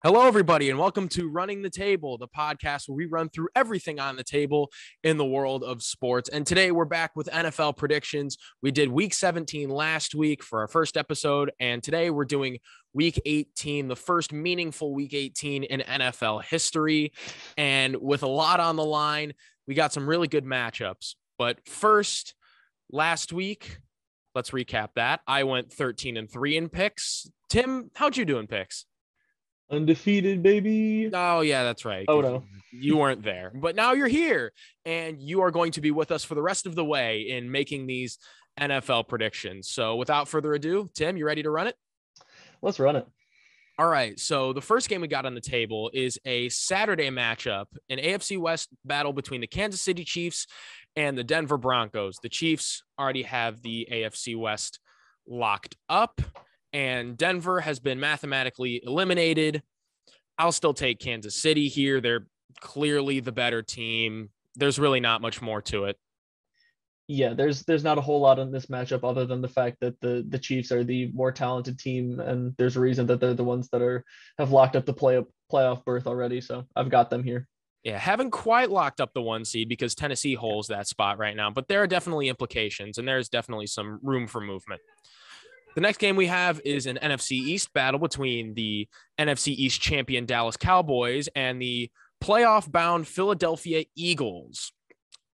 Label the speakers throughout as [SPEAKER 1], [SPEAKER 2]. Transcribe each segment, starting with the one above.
[SPEAKER 1] Hello, everybody, and welcome to Running the Table, the podcast where we run through everything on the table in the world of sports. And today we're back with NFL predictions. We did week 17 last week for our first episode, and today we're doing week 18, the first meaningful week 18 in NFL history. And with a lot on the line, we got some really good matchups. But first, last week, let's recap that. I went 13-3 in picks. Tim, how'd you do in picks?
[SPEAKER 2] Undefeated, baby.
[SPEAKER 1] Oh, yeah, that's right.
[SPEAKER 2] Oh, no.
[SPEAKER 1] You weren't there, but now you're here and you are going to be with us for the rest of the way in making these NFL predictions. So without further ado, Tim, you ready to run it?
[SPEAKER 2] Let's run it.
[SPEAKER 1] All right. So the first game we got on the table is a Saturday matchup, an AFC West battle between the Kansas City Chiefs and the Denver Broncos. The Chiefs already have the AFC West locked up, and Denver has been mathematically eliminated. I'll still take Kansas City here. They're clearly the better team. There's really not much more to it.
[SPEAKER 2] Yeah, there's not a whole lot in this matchup other than the fact that the Chiefs are the more talented team, and there's a reason that they're the ones that have locked up the playoff berth already. So I've got them here.
[SPEAKER 1] Yeah, haven't quite locked up the 1 seed because Tennessee holds that spot right now, but there are definitely implications, and there's definitely some room for movement. The next game we have is an NFC East battle between the NFC East champion Dallas Cowboys and the playoff-bound Philadelphia Eagles.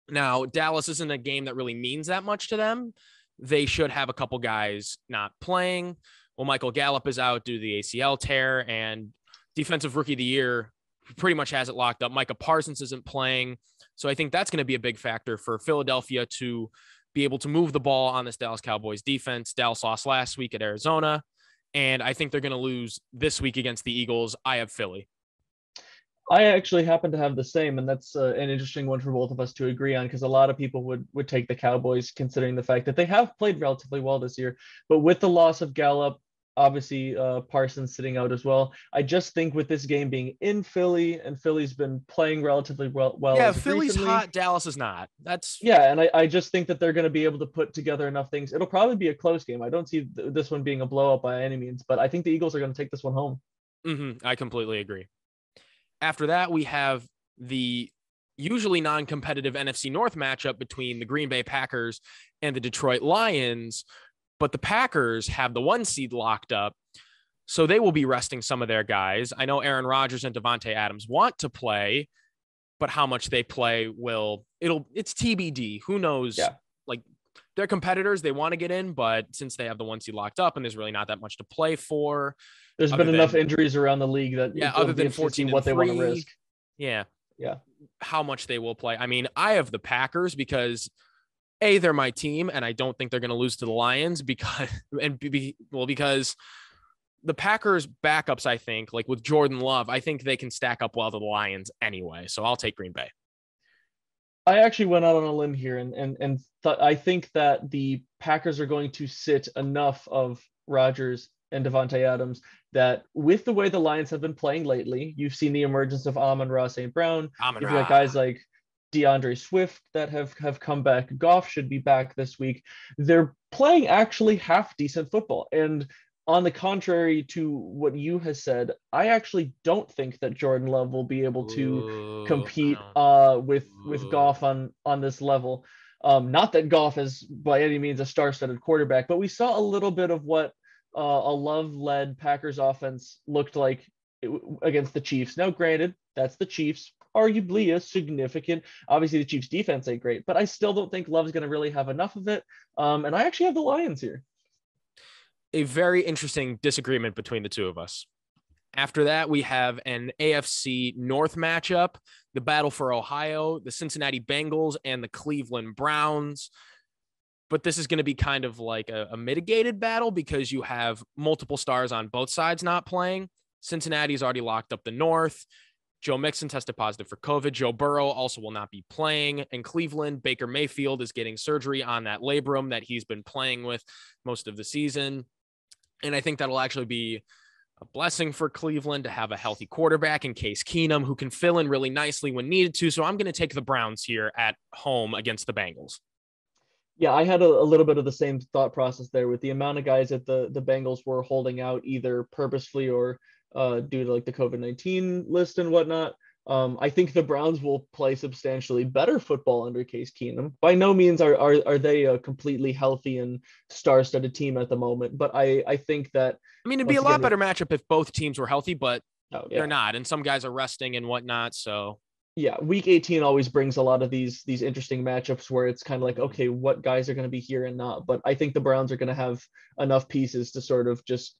[SPEAKER 1] Now, Dallas isn't a game that really means that much to them. They should have a couple guys not playing. Well, Michael Gallup is out due to the ACL tear, and Defensive Rookie of the Year pretty much has it locked up. Micah Parsons isn't playing. So I think that's going to be a big factor for Philadelphia to be able to move the ball on this Dallas Cowboys defense. Dallas lost last week at Arizona, and I think they're going to lose this week against the Eagles. I have Philly.
[SPEAKER 2] I actually happen to have the same, and that's an interesting one for both of us to agree on, because a lot of people would take the Cowboys considering the fact that they have played relatively well this year. But with the loss of Gallup, obviously Parsons sitting out as well, I just think with this game being in Philly, and Philly's been playing relatively well.
[SPEAKER 1] Yeah, Philly's recently hot, Dallas is not.
[SPEAKER 2] And I just think that they're going to be able to put together enough things. It'll probably be a close game. I don't see this one being a blowout by any means, but I think the Eagles are going to take this one home.
[SPEAKER 1] I completely agree. After that, we have the usually non-competitive NFC North matchup between the Green Bay Packers and the Detroit Lions, but the Packers have the 1 seed locked up, so they will be resting some of their guys. I know Aaron Rodgers and Devontae Adams want to play, but how much they play it's TBD. Who knows?
[SPEAKER 2] Yeah.
[SPEAKER 1] Like, they're competitors. They want to get in, but since they have the 1 seed locked up and there's really not that much to play for.
[SPEAKER 2] There's been enough injuries around the league that
[SPEAKER 1] other than 14 what they want to risk.
[SPEAKER 2] Yeah.
[SPEAKER 1] How much they will play. I mean, I have the Packers because they're my team, and I don't think they're going to lose to the Lions because the Packers backups, I think, like with Jordan Love, I think they can stack up well to the Lions anyway. So I'll take Green Bay.
[SPEAKER 2] I actually went out on a limb here and I think that the Packers are going to sit enough of Rodgers and Devontae Adams that with the way the Lions have been playing lately, you've seen the emergence of Amon-Ra St. Brown. You've got guys like DeAndre Swift that have come back. Goff should be back this week. They're playing actually half decent football. And on the contrary to what you have said, I actually don't think that Jordan Love will be able to compete with Goff on this level. Not that Goff is by any means a star-studded quarterback, but we saw a little bit of what a Love-led Packers offense looked like against the Chiefs. Now, granted, that's the Chiefs, arguably a significant. Obviously, the Chiefs' defense ain't great, but I still don't think Love's going to really have enough of it. And I actually have the Lions here.
[SPEAKER 1] A very interesting disagreement between the two of us. After that, we have an AFC North matchup, the battle for Ohio, the Cincinnati Bengals and the Cleveland Browns. But this is going to be kind of like a mitigated battle because you have multiple stars on both sides not playing. Cincinnati's already locked up the North. Joe Mixon tested positive for COVID. Joe Burrow also will not be playing. In Cleveland, Baker Mayfield is getting surgery on that labrum that he's been playing with most of the season. And I think that'll actually be a blessing for Cleveland to have a healthy quarterback in Case Keenum who can fill in really nicely when needed to. So I'm going to take the Browns here at home against the Bengals.
[SPEAKER 2] Yeah, I had a little bit of the same thought process there with the amount of guys that the Bengals were holding out either purposefully or due to like the COVID-19 list and whatnot. I think the Browns will play substantially better football under Case Keenum. By no means are they a completely healthy and star-studded team at the moment, but I think that
[SPEAKER 1] I mean, it'd be
[SPEAKER 2] once
[SPEAKER 1] a lot
[SPEAKER 2] again,
[SPEAKER 1] better matchup if both teams were healthy, but
[SPEAKER 2] oh,
[SPEAKER 1] they're
[SPEAKER 2] yeah.
[SPEAKER 1] not. And some guys are resting and whatnot. So
[SPEAKER 2] Yeah, week 18 always brings a lot of these interesting matchups where it's kind of like, okay, what guys are going to be here and not. But I think the Browns are going to have enough pieces to sort of just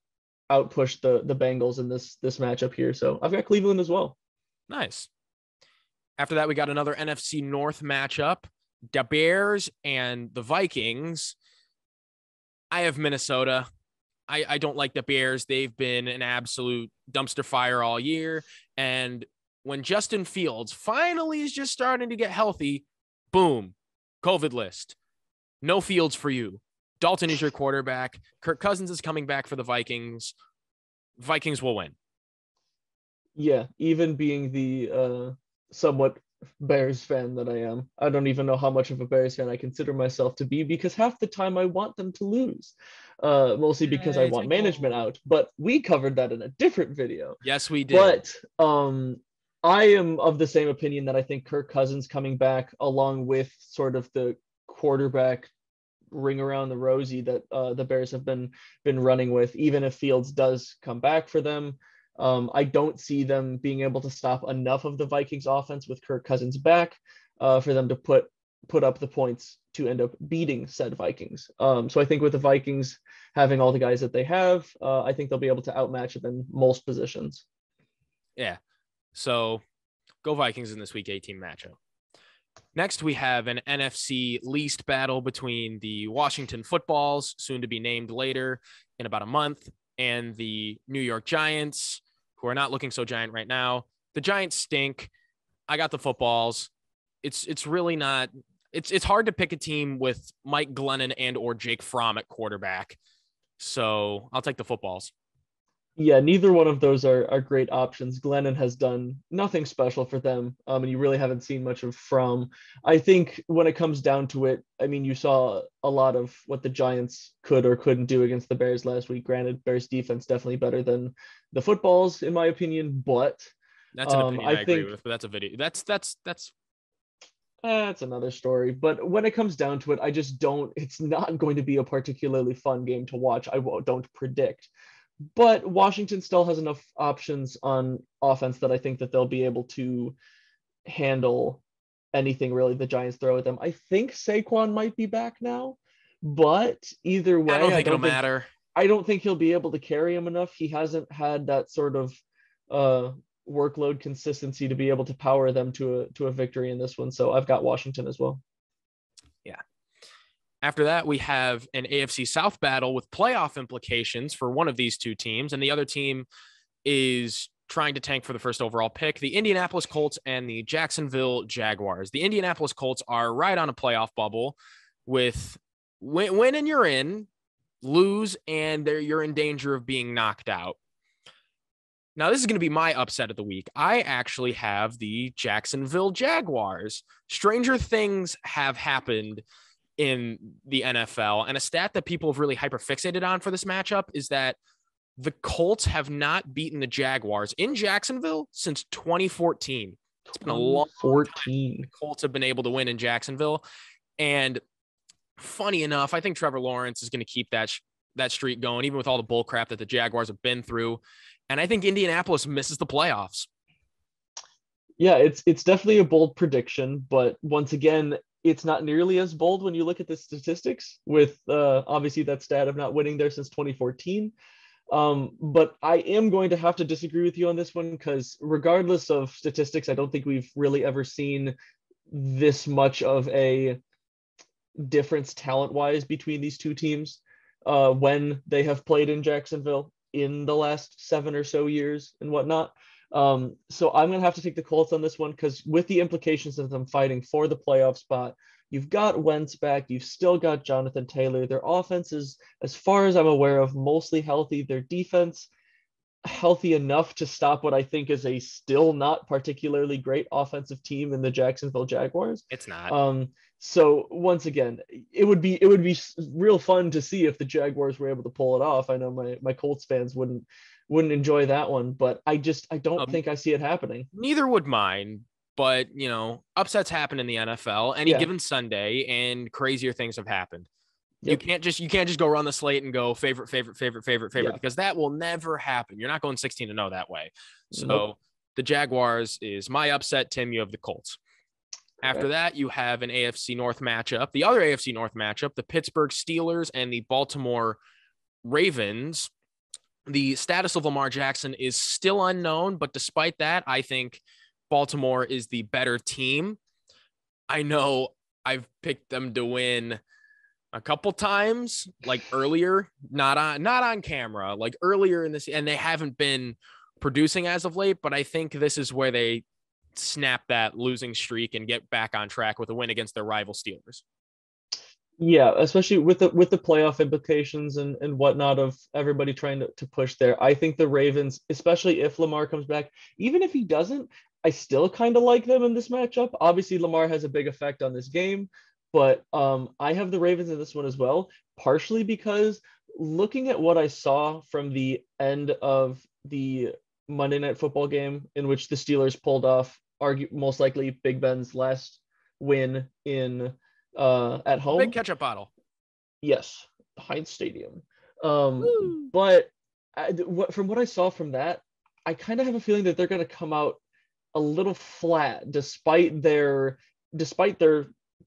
[SPEAKER 2] outpush the Bengals in this matchup here. So I've got Cleveland as well.
[SPEAKER 1] nice. After that, we got another NFC North matchup, the Bears and the Vikings. I have Minnesota. I don't like the Bears. They've been an absolute dumpster fire all year. And when Justin Fields finally is just starting to get healthy, boom, COVID list. No Fields for you. Dalton is your quarterback. Kirk Cousins is coming back for the Vikings. Vikings will win.
[SPEAKER 2] Yeah, even being the somewhat Bears fan that I am, I don't even know how much of a Bears fan I consider myself to be because half the time I want them to lose, mostly because I want management out. But we covered that in a different video.
[SPEAKER 1] Yes, we did.
[SPEAKER 2] But I am of the same opinion that I think Kirk Cousins coming back, along with sort of the quarterback ring around the rosy that the Bears have been running with, even if Fields does come back for them. I don't see them being able to stop enough of the Vikings offense with Kirk Cousins back for them to put up the points to end up beating said Vikings. So I think with the Vikings having all the guys that they have, I think they'll be able to outmatch them in most positions.
[SPEAKER 1] Yeah. So go Vikings in this week 18 matchup. Next, we have an NFC least battle between the Washington Footballs, soon to be named later in about a month, and the New York Giants, who are not looking so giant right now. The Giants stink. I got the Footballs. It's really not. It's hard to pick a team with Mike Glennon and or Jake Fromm at quarterback. So I'll take the Footballs.
[SPEAKER 2] Yeah, neither one of those are great options. Glennon has done nothing special for them, and you really haven't seen much of Fromm. I think when it comes down to it, I mean, you saw a lot of what the Giants could or couldn't do against the Bears last week. Granted, Bears defense definitely better than the Footballs, in my opinion, but
[SPEAKER 1] that's an opinion I agree
[SPEAKER 2] think
[SPEAKER 1] with. But that's a video.
[SPEAKER 2] that's another story. But when it comes down to it, I just don't. It's not going to be a particularly fun game to watch. Don't predict. But Washington still has enough options on offense that I think that they'll be able to handle anything really the Giants throw at them. I think Saquon might be back now, but either way,
[SPEAKER 1] it'll matter.
[SPEAKER 2] I don't think he'll be able to carry him enough. He hasn't had that sort of workload consistency to be able to power them to a victory in this one. So I've got Washington as well.
[SPEAKER 1] Yeah. After that, we have an AFC South battle with playoff implications for one of these two teams, and the other team is trying to tank for the first overall pick, the Indianapolis Colts and the Jacksonville Jaguars. The Indianapolis Colts are right on a playoff bubble with win and you're in, lose and you're in danger of being knocked out. Now, this is going to be my upset of the week. I actually have the Jacksonville Jaguars. Stranger things have happened in the NFL. And a stat that people have really hyperfixated on for this matchup is that the Colts have not beaten the Jaguars in Jacksonville since 2014. It's been a long time the Colts have been able to win in Jacksonville. And funny enough, I think Trevor Lawrence is going to keep that streak going, even with all the bull crap that the Jaguars have been through. And I think Indianapolis misses the playoffs.
[SPEAKER 2] Yeah, it's definitely a bold prediction, but once again, it's not nearly as bold when you look at the statistics with obviously that stat of not winning there since 2014. But I am going to have to disagree with you on this one because regardless of statistics, I don't think we've really ever seen this much of a difference talent-wise between these two teams when they have played in Jacksonville in the last 7 or so years and whatnot. So I'm going to have to take the Colts on this one because with the implications of them fighting for the playoff spot, you've got Wentz back. You've still got Jonathan Taylor. Their offense is, as far as I'm aware of, mostly healthy. Their defense, healthy enough to stop what I think is a still not particularly great offensive team in the Jacksonville Jaguars.
[SPEAKER 1] It's not.
[SPEAKER 2] So once again, it would be real fun to see if the Jaguars were able to pull it off. I know my Colts fans wouldn't wouldn't enjoy that one. But I don't think I see it happening.
[SPEAKER 1] Neither would mine. But, upsets happen in the NFL any given Sunday, and crazier things have happened. Yep. You can't just go run the slate and go favorite, because that will never happen. You're not going 16-0 that way. So the Jaguars is my upset. Tim, you have the Colts. After that, you have an AFC North matchup. The other AFC North matchup, the Pittsburgh Steelers and the Baltimore Ravens. The status of Lamar Jackson is still unknown, but despite that, I think Baltimore is the better team. I know I've picked them to win a couple times, like earlier, not on camera, like earlier in this, and they haven't been producing as of late, but I think this is where they snap that losing streak and get back on track with a win against their rival Steelers.
[SPEAKER 2] Yeah, especially with the playoff implications and whatnot of everybody trying to push there. I think the Ravens, especially if Lamar comes back, even if he doesn't, I still kind of like them in this matchup. Obviously, Lamar has a big effect on this game, but I have the Ravens in this one as well, partially because looking at what I saw from the end of the Monday Night Football game in which the Steelers pulled off most likely Big Ben's last win in at home.
[SPEAKER 1] Big ketchup bottle.
[SPEAKER 2] Yes, Heinz Stadium. But from what I saw from that, I kind of have a feeling that they're going to come out a little flat despite their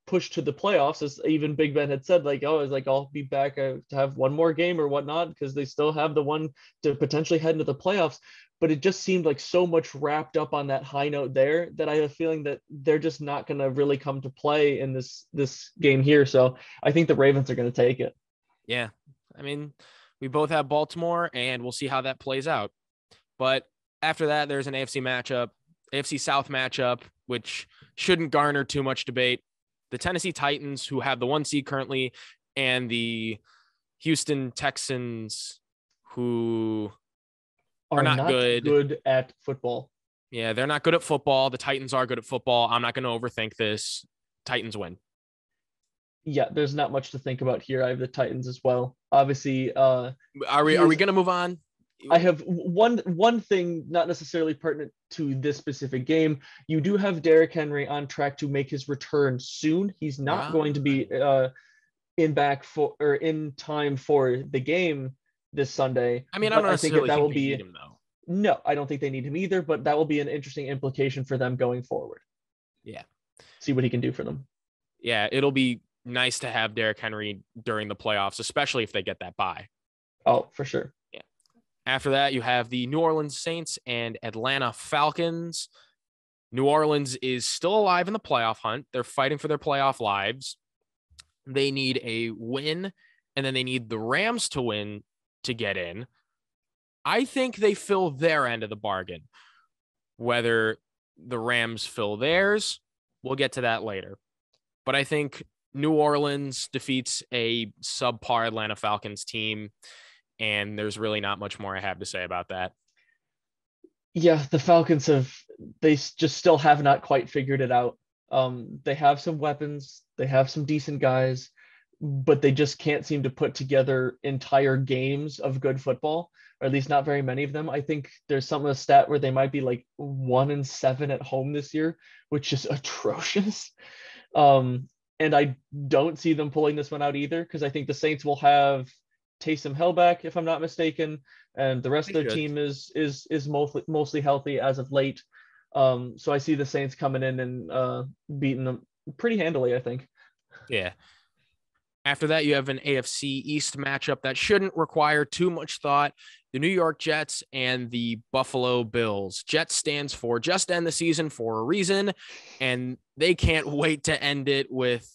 [SPEAKER 2] push to the playoffs, as even Big Ben had said, I'll be back to have one more game or whatnot, because they still have the one to potentially head into the playoffs. But it just seemed like so much wrapped up on that high note there that I have a feeling that they're just not going to really come to play in this game here. So I think the Ravens are going to take it.
[SPEAKER 1] Yeah. I mean, we both have Baltimore, and we'll see how that plays out. But after that, there's an AFC South matchup, which shouldn't garner too much debate. The Tennessee Titans, who have the 1 seed currently, and the Houston Texans, who are not
[SPEAKER 2] good at football.
[SPEAKER 1] Yeah, they're not good at football. The Titans are good at football. I'm not going to overthink this. Titans win.
[SPEAKER 2] Yeah, there's not much to think about here. I have the Titans as well. Obviously,
[SPEAKER 1] are we going to move on?
[SPEAKER 2] I have one thing, not necessarily pertinent to this specific game. You do have Derrick Henry on track to make his return soon. He's not going to be in time for the game this Sunday.
[SPEAKER 1] I mean, I don't necessarily think they need him, though.
[SPEAKER 2] No, I don't think they need him either, but that will be an interesting implication for them going forward.
[SPEAKER 1] Yeah.
[SPEAKER 2] See what he can do for them.
[SPEAKER 1] Yeah, it'll be nice to have Derrick Henry during the playoffs, especially if they get that bye.
[SPEAKER 2] Oh, for sure.
[SPEAKER 1] Yeah. After that, you have the New Orleans Saints and Atlanta Falcons. New Orleans is still alive in the playoff hunt. They're fighting for their playoff lives. They need a win, and then they need the Rams to win to get in. I think they fill their end of the bargain. Whether the Rams fill theirs, we'll get to that later. But I think New Orleans defeats a subpar Atlanta Falcons team, and there's really not much more I have to say about that.
[SPEAKER 2] Yeah, the Falcons they just still have not quite figured it out. They have some weapons, they have some decent guys, but they just can't seem to put together entire games of good football, or at least not very many of them. I think there's some of the stat where they might be like 1-7 at home this year, which is atrocious. And I don't see them pulling this one out either, because I think the Saints will have Taysom Hill back, if I'm not mistaken, and the rest of their team is mostly healthy as of late. So I see the Saints coming in and beating them pretty handily, I think.
[SPEAKER 1] Yeah. After that, you have an AFC East matchup that shouldn't require too much thought. The New York Jets and the Buffalo Bills. Jets stands for just end the season for a reason, and they can't wait to end it with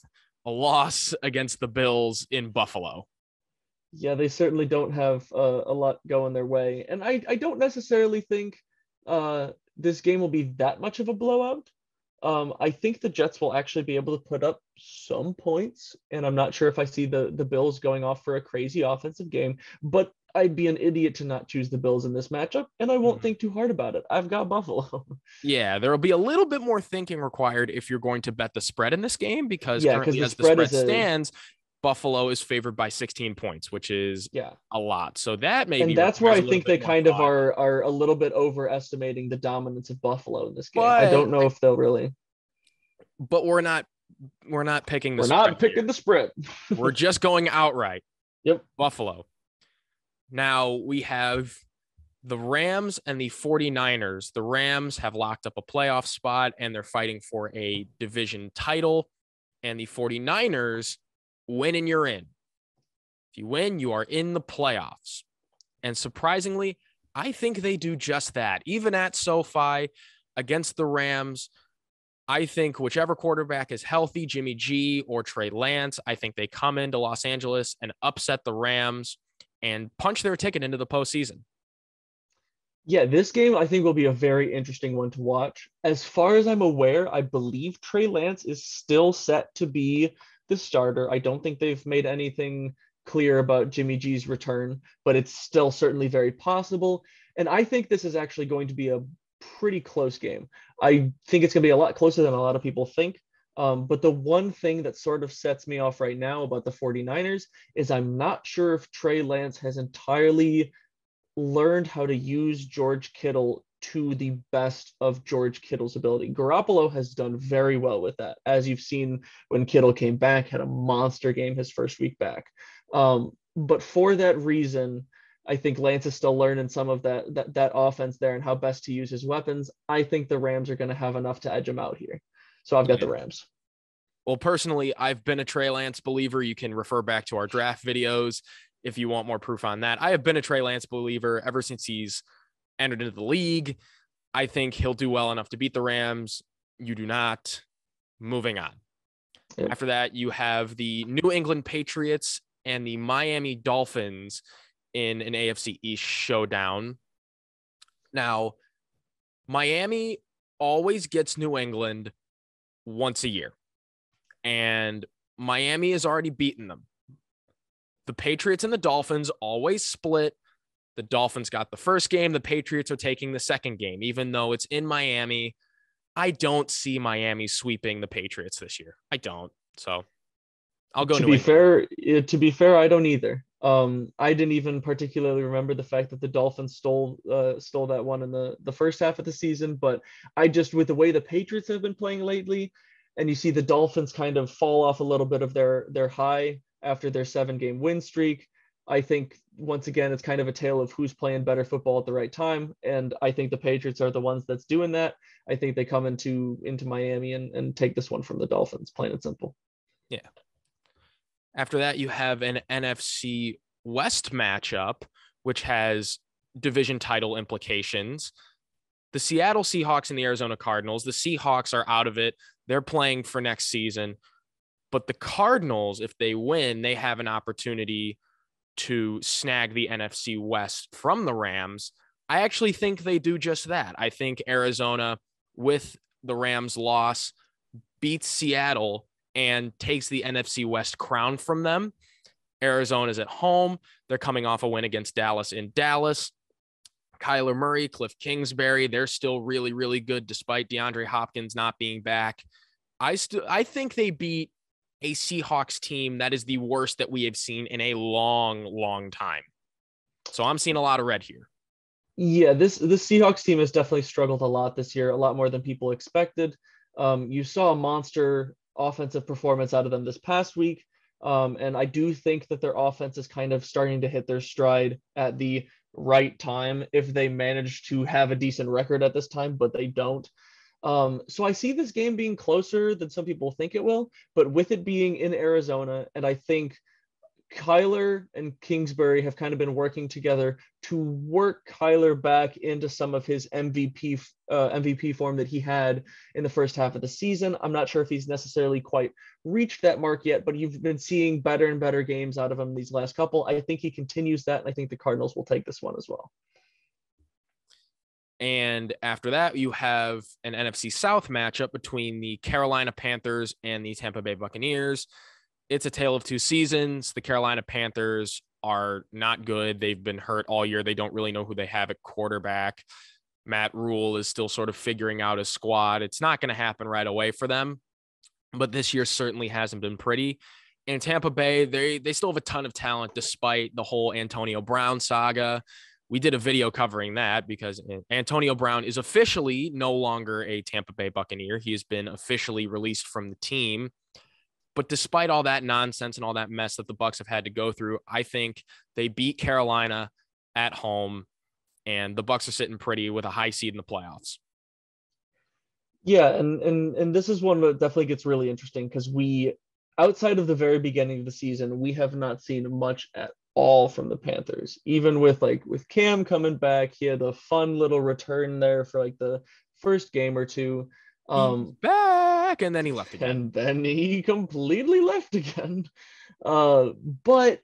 [SPEAKER 1] a loss against the Bills in Buffalo.
[SPEAKER 2] Yeah, they certainly don't have a lot going their way. And I don't necessarily think this game will be that much of a blowout. I think the Jets will actually be able to put up some points, and I'm not sure if I see the Bills going off for a crazy offensive game, but I'd be an idiot to not choose the Bills in this matchup, and I won't think too hard about it. I've got Buffalo.
[SPEAKER 1] Yeah, there will be a little bit more thinking required if you're going to bet the spread in this game, because currently as the spread stands, Buffalo is favored by 16 points, which is a lot. So that maybe
[SPEAKER 2] and that's where
[SPEAKER 1] requires
[SPEAKER 2] I
[SPEAKER 1] a little
[SPEAKER 2] think
[SPEAKER 1] bit
[SPEAKER 2] they
[SPEAKER 1] more
[SPEAKER 2] kind of
[SPEAKER 1] thought.
[SPEAKER 2] are a little bit overestimating the dominance of Buffalo in this game. I
[SPEAKER 1] But
[SPEAKER 2] don't know if they'll really.
[SPEAKER 1] But we're not picking the
[SPEAKER 2] We're
[SPEAKER 1] spread
[SPEAKER 2] not picking
[SPEAKER 1] here.
[SPEAKER 2] the spread.
[SPEAKER 1] We're just going outright.
[SPEAKER 2] Yep.
[SPEAKER 1] Buffalo. Now we have the Rams and the 49ers. The Rams have locked up a playoff spot and they're fighting for a division title. And the 49ers win and you're in. If you win, you are in the playoffs. And surprisingly, I think they do just that. Even at SoFi against the Rams, I think whichever quarterback is healthy, Jimmy G or Trey Lance, I think they come into Los Angeles and upset the Rams and punch their ticket into the postseason.
[SPEAKER 2] Yeah, this game I think will be a very interesting one to watch. As far as I'm aware, I believe Trey Lance is still set to be the starter. I don't think they've made anything clear about Jimmy G's return, but it's still certainly very possible. And I think this is actually going to be a pretty close game. I think it's going to be a lot closer than a lot of people think. But the one thing that sort of sets me off right now about the 49ers is I'm not sure if Trey Lance has entirely learned how to use George Kittle to the best of George Kittle's ability. Garoppolo has done very well with that, as you've seen when Kittle came back, had a monster game his first week back. But for that reason, I think Lance is still learning some of that offense there and how best to use his weapons. I think the Rams are going to have enough to edge him out here. So I've got the Rams.
[SPEAKER 1] Well, personally, I've been a Trey Lance believer. You can refer back to our draft videos if you want more proof on that. I have been a Trey Lance believer ever since he's entered into the league. I think he'll do well enough to beat the Rams. You do not. Moving on. Yep. After that, you have the New England Patriots and the Miami Dolphins in an AFC East showdown. Now, Miami always gets New England once a year, and Miami has already beaten them. The Patriots and the Dolphins always split. The Dolphins got the first game. The Patriots are taking the second game, even though it's in Miami. I don't see Miami sweeping the Patriots this year. I don't. So I'll go New England.
[SPEAKER 2] To be fair, I don't either. I didn't even particularly remember the fact that the Dolphins stole that one in the first half of the season, but I just, with the way the Patriots have been playing lately, and you see the Dolphins kind of fall off a little bit of their high after their 7-game win streak. I think once again, it's kind of a tale of who's playing better football at the right time. And I think the Patriots are the ones that's doing that. I think they come into Miami and take this one from the Dolphins, plain and simple.
[SPEAKER 1] Yeah. After that, you have an NFC West matchup, which has division title implications. The Seattle Seahawks and the Arizona Cardinals. The Seahawks are out of it. They're playing for next season. But the Cardinals, if they win, they have an opportunity to snag the NFC West from the Rams. I actually think they do just that. I think Arizona, with the Rams' loss, beats Seattle and takes the NFC West crown from them. Arizona's at home. They're coming off a win against Dallas in Dallas. Kyler Murray, Cliff Kingsbury, they're still really, really good despite DeAndre Hopkins not being back. I think they beat a Seahawks team that is the worst that we have seen in a long, long time. So I'm seeing a lot of red here.
[SPEAKER 2] Yeah, this Seahawks team has definitely struggled a lot this year, a lot more than people expected. You saw a monster offensive performance out of them this past week. And I do think that their offense is kind of starting to hit their stride at the right time if they manage to have a decent record at this time, but they don't. So I see this game being closer than some people think it will, but with it being in Arizona, and I think Kyler and Kingsbury have kind of been working together to work Kyler back into some of his MVP form that he had in the first half of the season. I'm not sure if he's necessarily quite reached that mark yet, but you've been seeing better and better games out of him these last couple. I think he continues that, and I think the Cardinals will take this one as well.
[SPEAKER 1] And after that, you have an NFC South matchup between the Carolina Panthers and the Tampa Bay Buccaneers. It's a tale of two seasons. The Carolina Panthers are not good. They've been hurt all year. They don't really know who they have at quarterback. Matt Rule is still sort of figuring out his squad. It's not going to happen right away for them, but this year certainly hasn't been pretty. And Tampa Bay, they still have a ton of talent despite the whole Antonio Brown saga. We did a video covering that because Antonio Brown is officially no longer a Tampa Bay Buccaneer. He has been officially released from the team. But despite all that nonsense and all that mess that the Bucs have had to go through, I think they beat Carolina at home, and the Bucs are sitting pretty with a high seed in the playoffs.
[SPEAKER 2] Yeah, and this is one that definitely gets really interesting because outside of the very beginning of the season, we have not seen much at all from the Panthers. Even with Cam coming back, he had a fun little return there for like the first game or two.
[SPEAKER 1] He's back, and then he left again.
[SPEAKER 2] And then he completely left again. But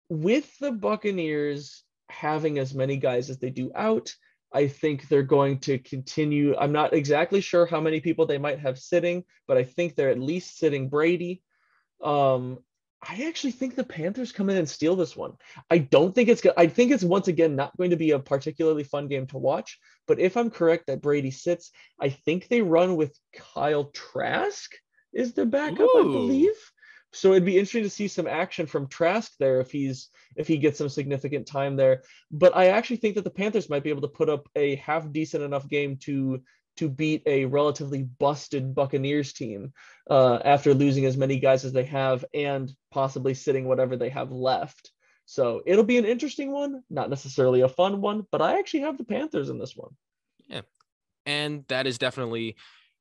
[SPEAKER 2] with the Buccaneers having as many guys as they do out, I think they're going to continue. I'm not exactly sure how many people they might have sitting, but I think they're at least sitting Brady. I actually think the Panthers come in and steal this one. I think it's once again not going to be a particularly fun game to watch, but if I'm correct that Brady sits, I think they run with Kyle Trask is the backup, I believe. So it'd be interesting to see some action from Trask there if he gets some significant time there. But I actually think that the Panthers might be able to put up a half decent enough game to beat a relatively busted Buccaneers team after losing as many guys as they have and possibly sitting whatever they have left. So it'll be an interesting one, not necessarily a fun one, but I actually have the Panthers in this one.
[SPEAKER 1] Yeah, and that is definitely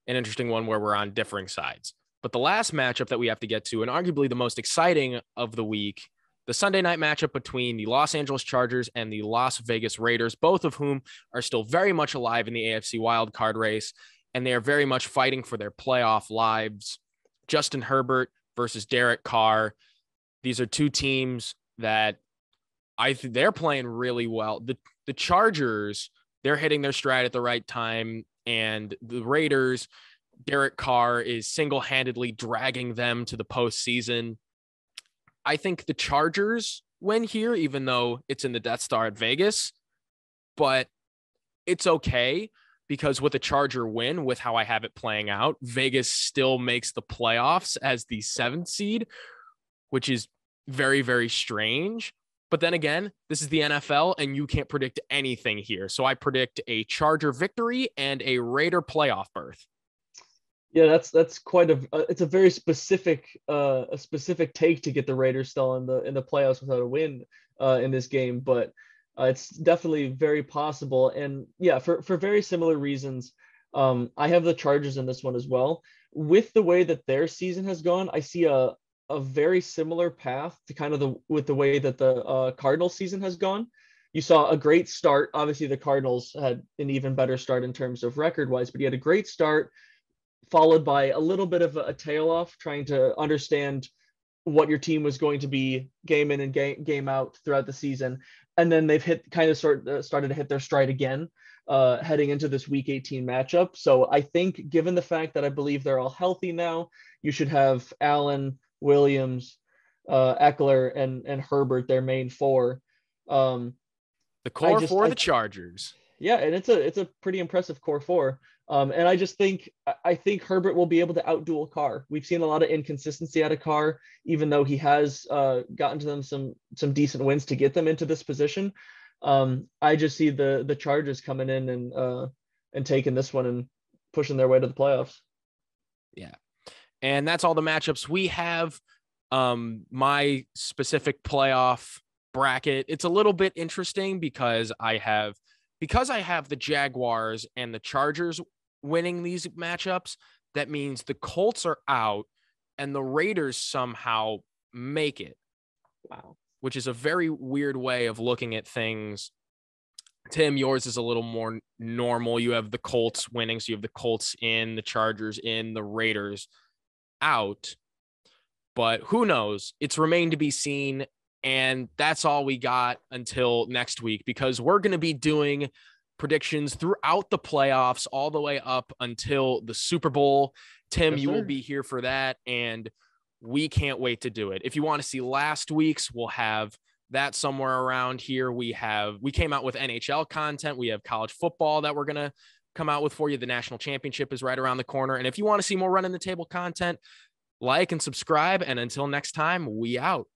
[SPEAKER 1] an interesting one where we're on differing sides. But the last matchup that we have to get to, and arguably the most exciting of the week, the Sunday night matchup between the Los Angeles Chargers and the Las Vegas Raiders, both of whom are still very much alive in the AFC wildcard race, and they are very much fighting for their playoff lives. Justin Herbert versus Derek Carr. These are two teams that they're playing really well. The Chargers, they're hitting their stride at the right time, and the Raiders, Derek Carr is single-handedly dragging them to the postseason. I think the Chargers win here, even though it's in the Death Star at Vegas, but it's okay because with a Charger win, with how I have it playing out, Vegas still makes the playoffs as the 7th seed, which is very, very strange. But then again, this is the NFL and you can't predict anything here. So I predict a Charger victory and a Raider playoff berth.
[SPEAKER 2] Yeah, that's quite it's a very specific take to get the Raiders still in the playoffs without a win in this game, but it's definitely very possible. And yeah, for very similar reasons, I have the Chargers in this one as well. With the way that their season has gone, I see a very similar path to kind of with the way that the Cardinals season has gone. You saw a great start. Obviously, the Cardinals had an even better start in terms of record wise, but you had a great start, followed by a little bit of a tail off, trying to understand what your team was going to be game in and game out throughout the season. And then they've started to hit their stride again, heading into this week 18 matchup. So I think given the fact that I believe they're all healthy now, you should have Allen, Williams, Eckler, and Herbert, their main four.
[SPEAKER 1] The core for the Chargers.
[SPEAKER 2] Yeah, and it's a pretty impressive core four. And I think Herbert will be able to outduel Carr. We've seen a lot of inconsistency out of Carr, even though he has gotten to them some decent wins to get them into this position. I just see the Chargers coming in and taking this one and pushing their way to the playoffs.
[SPEAKER 1] Yeah, and that's all the matchups we have. My specific playoff bracket, it's a little bit interesting because I have the Jaguars and the Chargers winning these matchups. That means the Colts are out and the Raiders somehow make it.
[SPEAKER 2] Wow.
[SPEAKER 1] Which is a very weird way of looking at things. Tim, yours is a little more normal. You have the Colts winning, so you have the Colts in, the Chargers in, the Raiders out. But who knows? It's remained to be seen. And that's all we got until next week, because we're going to be doing predictions throughout the playoffs all the way up until the Super Bowl. Tim, yes, you will be here for that, and we can't wait to do it. If you want to see last week's, we'll have that somewhere around here. We came out with NHL content. We have college football that we're going to come out with for you. The national championship is right around the corner. And if you want to see more Running the Table content, like and subscribe. And until next time, we out.